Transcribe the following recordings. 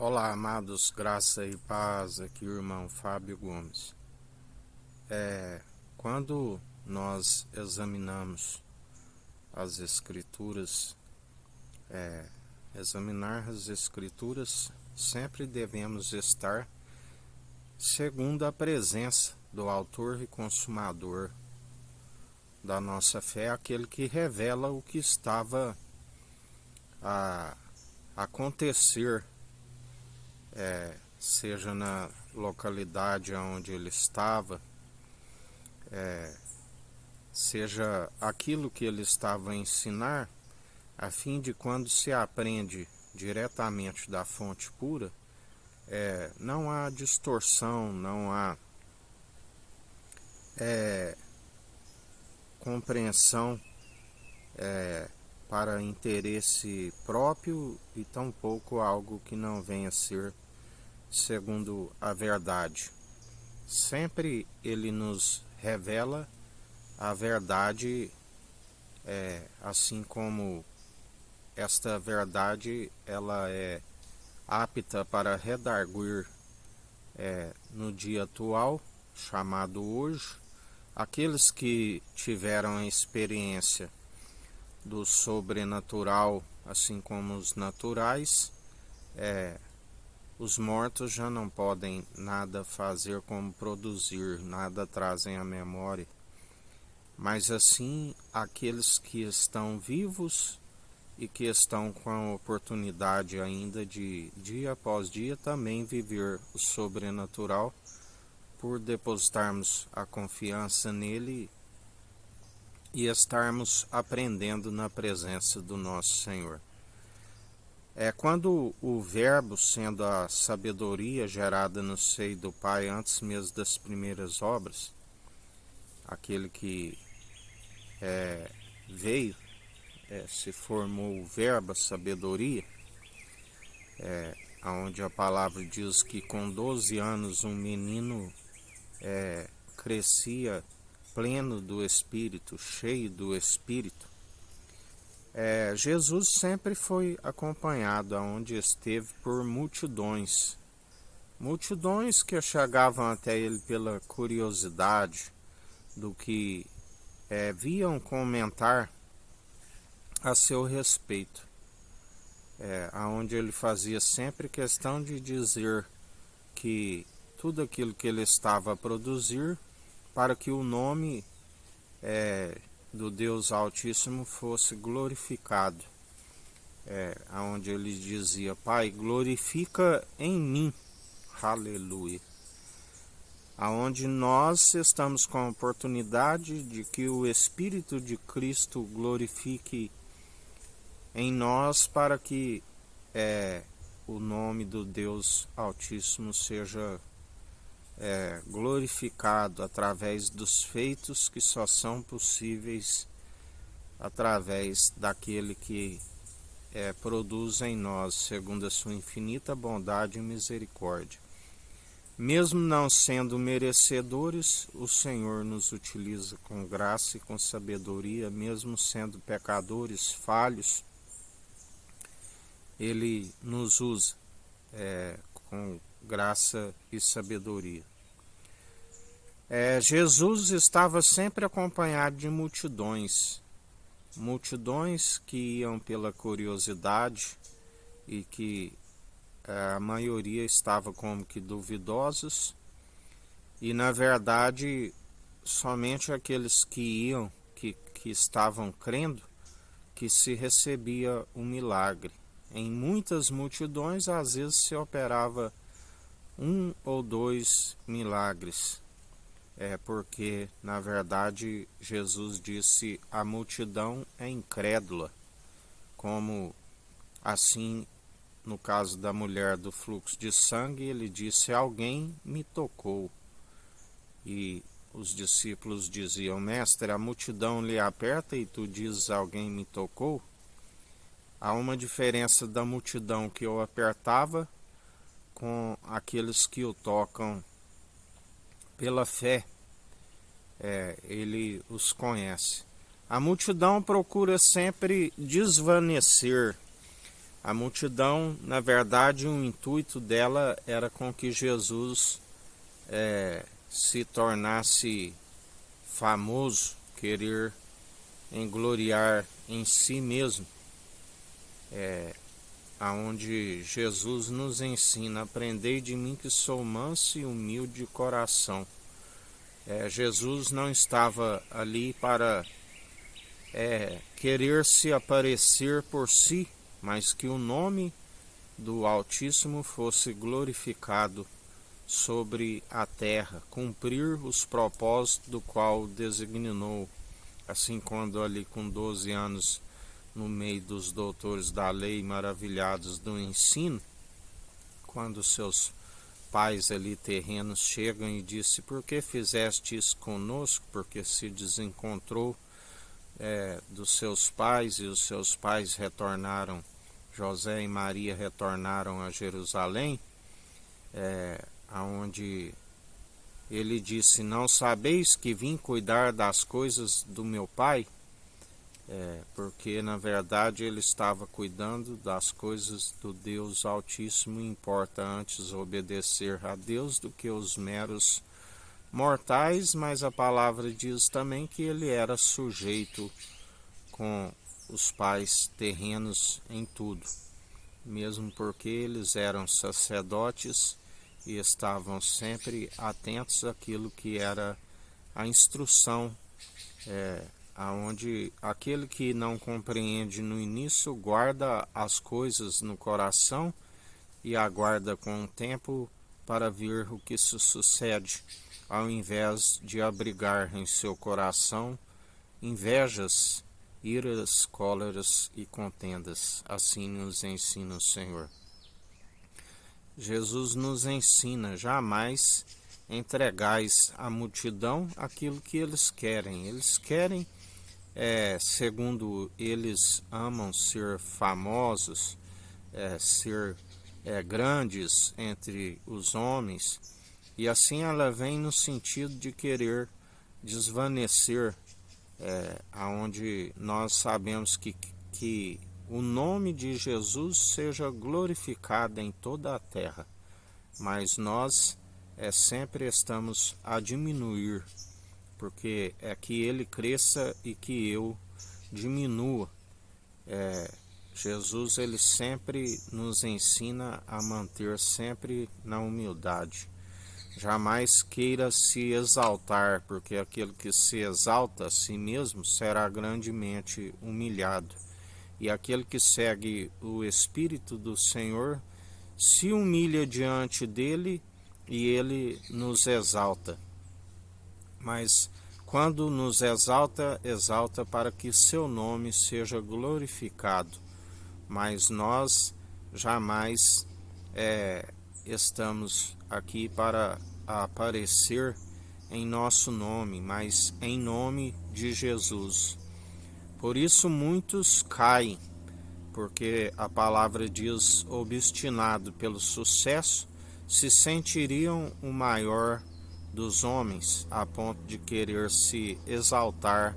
Olá, amados, graça e paz, aqui o irmão Fábio Gomes. Quando nós examinamos as Escrituras, examinar as Escrituras, sempre devemos estar segundo a presença do autor e consumador da nossa fé, aquele que revela o que estava a acontecer, seja na localidade onde ele estava, seja aquilo que ele estava a ensinar, a fim de quando se aprende diretamente da fonte pura, não há distorção, não há compreensão para interesse próprio e tampouco algo que não venha a ser segundo a verdade. Sempre ele nos revela a verdade, assim como esta verdade ela é apta para redarguir no dia atual, chamado hoje, aqueles que tiveram a experiência do sobrenatural, assim como os naturais, os mortos já não podem nada fazer como produzir, nada trazem à memória. Mas assim, aqueles que estão vivos e que estão com a oportunidade ainda de, dia após dia, também viver o sobrenatural, por depositarmos a confiança nele e estarmos aprendendo na presença do nosso Senhor. Quando o Verbo, sendo a sabedoria gerada no seio do Pai antes mesmo das primeiras obras, aquele que veio, se formou o Verbo, a sabedoria, onde a palavra diz que com 12 anos um menino crescia pleno do Espírito, cheio do Espírito. Jesus sempre foi acompanhado aonde esteve por multidões que chegavam até ele pela curiosidade do que viam comentar a seu respeito, aonde ele fazia sempre questão de dizer que tudo aquilo que ele estava a produzir para que o nome do Deus Altíssimo fosse glorificado, aonde ele dizia: Pai, glorifica em mim, aleluia, aonde nós estamos com a oportunidade de que o Espírito de Cristo glorifique em nós para que o nome do Deus Altíssimo seja glorificado através dos feitos que só são possíveis através daquele que produz em nós, segundo a sua infinita bondade e misericórdia. Mesmo não sendo merecedores, o Senhor nos utiliza com graça e com sabedoria, mesmo sendo pecadores, falhos, Ele nos usa com graça e sabedoria. Jesus estava sempre acompanhado de multidões que iam pela curiosidade e que a maioria estava como que duvidosos, e na verdade somente aqueles que iam, que estavam crendo, que se recebia um milagre. Em muitas multidões às vezes se operava 1 ou 2 milagres, porque na verdade Jesus disse: a multidão é incrédula, como assim no caso da mulher do fluxo de sangue, ele disse: alguém me tocou. E os discípulos diziam: mestre, a multidão lhe aperta e tu dizes: alguém me tocou. Há uma diferença da multidão que o apertava com aqueles que o tocam pela fé. Ele os conhece. A multidão procura sempre desvanecer A multidão, na verdade, o intuito dela era com que Jesus se tornasse famoso, querer engloriar em si mesmo, aonde Jesus nos ensina: aprendei de mim que sou manso e humilde de coração. Jesus não estava ali para querer se aparecer por si, mas que o nome do Altíssimo fosse glorificado sobre a terra, cumprir os propósitos do qual designou. Assim, quando ali com 12 anos, no meio dos doutores da lei, maravilhados do ensino, quando seus pais ali terrenos chegam e dizem: por que fizeste isso conosco? Porque se desencontrou dos seus pais, e os seus pais retornaram, José e Maria retornaram a Jerusalém, aonde ele disse: não sabeis que vim cuidar das coisas do meu pai? Porque na verdade ele estava cuidando das coisas do Deus Altíssimo, e importa antes obedecer a Deus do que os meros mortais, mas a palavra diz também que ele era sujeito com os pais terrenos em tudo, mesmo porque eles eram sacerdotes e estavam sempre atentos àquilo que era a instrução, aonde aquele que não compreende no início guarda as coisas no coração e aguarda com o tempo para ver o que se sucede, ao invés de abrigar em seu coração invejas, iras, cóleras e contendas. Assim nos ensina o Senhor. Jesus nos ensina: jamais entregais à multidão aquilo que eles querem. Eles querem, segundo eles amam ser famosos, ser grandes entre os homens, e assim ela vem no sentido de querer desvanecer, aonde nós sabemos que o nome de Jesus seja glorificado em toda a terra, mas nós sempre estamos a diminuir, porque é que ele cresça e que eu diminua. Jesus, ele sempre nos ensina a manter sempre na humildade. Jamais queira se exaltar, porque aquele que se exalta a si mesmo será grandemente humilhado. E aquele que segue o Espírito do Senhor se humilha diante dele e ele nos exalta. Mas quando nos exalta, exalta para que seu nome seja glorificado. Mas nós jamais estamos aqui para aparecer em nosso nome, mas em nome de Jesus. Por isso muitos caem, porque a palavra diz: obstinado pelo sucesso, se sentiriam o maior dos homens, a ponto de querer se exaltar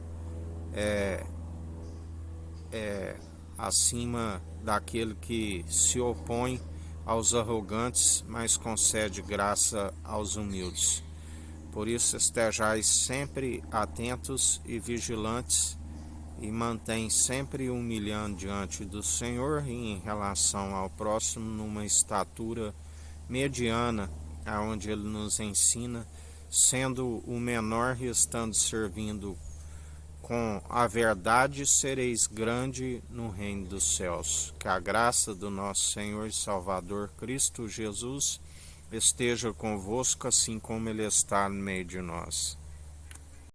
acima daquele que se opõe aos arrogantes, mas concede graça aos humildes. Por isso estejais sempre atentos e vigilantes, e mantém sempre humilhando diante do Senhor e em relação ao próximo numa estatura mediana, aonde ele nos ensina, sendo o menor e estando servindo com a verdade, sereis grande no reino dos céus. Que a graça do nosso Senhor e Salvador Cristo Jesus esteja convosco, assim como ele está no meio de nós.